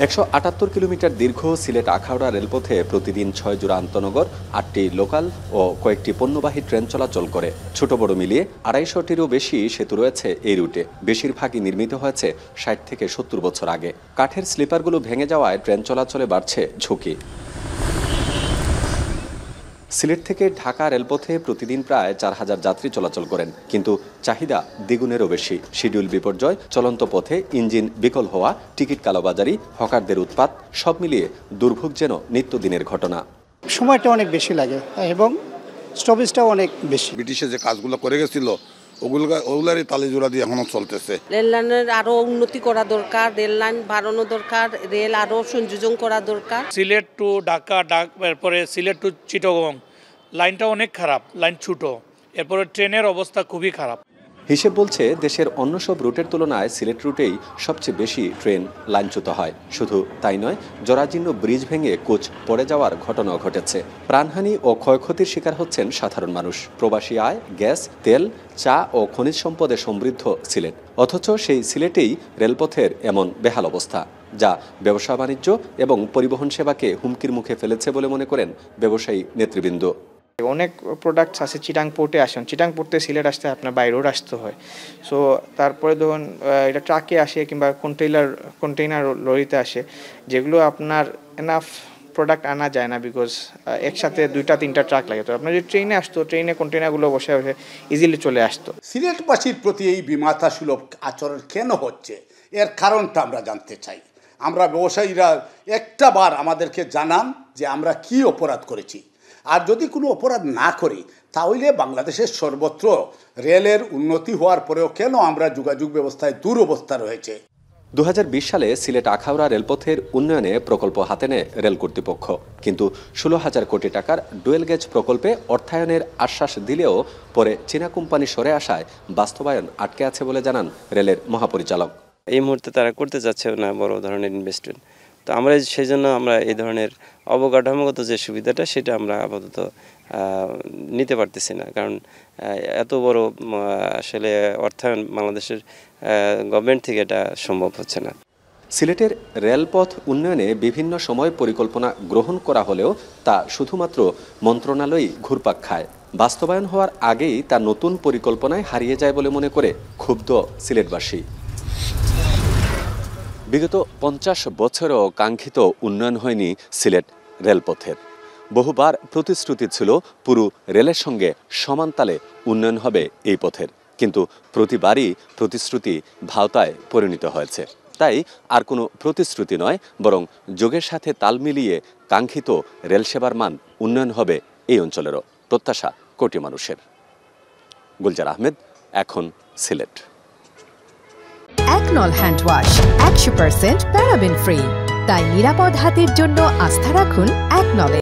178 kilometre দীর্ঘ সিলেট আখাউড়া রেলপথে প্রতিদিন 6 জোড়া আন্তনগর, 8টি লোকাল ও কয়েকটি পণ্যবাহী ট্রেন চলাচল করে। ছোট বড় মিলিয়ে 250টিরও বেশি সেতু রয়েছে এই রুটে। বেশিরভাগই নির্মিত হয়েছে 60 থেকে 70 বছর আগে। কাঠের স্লিপারগুলো ভেঙে যাওয়ায় ট্রেন চলাচলে বাড়ছে ঝুঁকি। সিলেট থেকে ঢাকা রেলপথে প্রতিদিন প্রায় 4000 যাত্রী চলাচল করেন, কিন্তু চাহিদা দ্বিগুণেরও বেশি। শিডিউল বিপর্যয়, চলন্ত পথে ইঞ্জিন বিকল হওয়া, টিকিট কালোবাজারি, হকারদের উৎপাত, সব মিলিয়ে দুর্ভোগ যেন নিত্যদিনের ঘটনা। সময়টা অনেক বেশি লাগে এবং স্টপেজটাও অনেক বেশি। ব্রিটিশে যে কাজগুলো করে গেছিল ওগুলারই তালিজোড়া দিয়ে এখনো চলতেছে। রেল লাইনের আরো উন্নতি করা দরকার, রেল লাইন বাড়ানো দরকার, রেল আরো সংযোজন করা দরকার। সিলেট টু ঢাকা, এরপরে সিলেট টু চিটাগং লাইনটা অনেক খারাপ, লাইন ছোট, এরপরে ট্রেনের অবস্থা খুবই খারাপ। হিসেব বলছে দেশের অন্য সব রুটের তুলনায় সিলেট রুটেই সবচেয়ে বেশি ট্রেন লাইনচ্যুত হয়। শুধু তাই নয়, জরাজীর্ণ ব্রিজ ভেঙে কোচ পড়ে যাওয়ার ঘটনাও ঘটেছে। প্রাণহানি ও ক্ষয়ক্ষতির শিকার হচ্ছেন সাধারণ মানুষ। প্রবাসী আয়, গ্যাস, তেল, চা ও খনিজ সম্পদে সমৃদ্ধ সিলেট, অথচ সেই সিলেটেই রেলপথের এমন বেহাল অবস্থা, যা ব্যবসা বাণিজ্য এবং পরিবহন সেবাকে হুমকির মুখে ফেলেছে বলে মনে করেন ব্যবসায়ী নেতৃবৃন্দ। অনেক প্রোডাক্টস আছে চিটাং পোর্টে আসেন, চিটাং পোর্টে সিলেট আসতে আপনার বাই রোড আসতে হয়। সো তারপরে ধরুন এটা ট্রাকে আসে কিংবা কন্টেইনার লরিতে আসে, যেগুলো আপনার এনাফ প্রোডাক্ট আনা যায় না, বিকজ একসাথে 2-3টা ট্রাক লাগে। তো আপনার যদি ট্রেনে আসতো, ট্রেনে কন্টেইনারগুলো বসে বসে ইজিলি চলে আসতো। সিলেটবাসীর প্রতি এই বিমাতা সুলভ আচরণ কেন হচ্ছে, এর কারণটা আমরা জানতে চাই। আমরা ব্যবসায়ীরা একটা বার আমাদেরকে জানান যে আমরা কি অপরাধ করেছি, আর যদি কোনো অপরাধ না করি তাহলে বাংলাদেশের সর্বত্র রেলের উন্নতি হওয়ার পরেও কেন আমরা যোগাযোগ ব্যবস্থায় দুরবস্থা রয়েছে। 2020 সালে সিলেট আখাউড়া রেলপথের উন্নয়নে প্রকল্প হাতে নেয় রেল কর্তৃপক্ষ, কিন্তু 16,000 কোটি টাকার ডুয়েল গেজ প্রকল্পে অর্থায়নের আশ্বাস দিলেও পরে চীনা কোম্পানি সরে আসায় বাস্তবায়ন আটকে আছে বলে জানান রেলের মহাপরিচালক। এই মুহূর্তে তারা করতে চাচ্ছে না বড় ধরনের ইনভেস্টমেন্ট। তো আমরা সেই জন্য আমরা এই ধরনের অবকাঠামোগত যে সুবিধাটা সেটা আমরা আপাতত নিতে পারতেছি না, কারণ এত বড় আসলে অর্থায়ন বাংলাদেশের গভর্নমেন্ট থেকে এটা সম্ভব হচ্ছে না। সিলেটের রেলপথ উন্নয়নে বিভিন্ন সময় পরিকল্পনা গ্রহণ করা হলেও তা শুধুমাত্র মন্ত্রণালয়ই ঘুরপাক খায়। বাস্তবায়ন হওয়ার আগেই তা নতুন পরিকল্পনায় হারিয়ে যায় বলে মনে করে ক্ষুব্ধ সিলেটবাসী। বিগত 50 বছরও কাঙ্ক্ষিত উন্নয়ন হয়নি সিলেট রেলপথের। বহুবার প্রতিশ্রুতি ছিল পুরো রেলের সঙ্গে সমান তালে উন্নয়ন হবে এই পথের, কিন্তু প্রতিবারই প্রতিশ্রুতি ভাওতায় পরিণত হয়েছে। তাই আর কোনো প্রতিশ্রুতি নয়, বরং যোগের সাথে তাল মিলিয়ে কাঙ্ক্ষিত রেল সেবার মান উন্নয়ন হবে এই অঞ্চলেরও প্রত্যাশা কোটি মানুষের। গুলজার আহমেদ, এখন সিলেট। একনল হ্যান্ড ওয়াশ 100% প্যারাবেন ফ্রি, তাই নিরাপদ হাতের জন্য আস্থা রাখুন একনলে।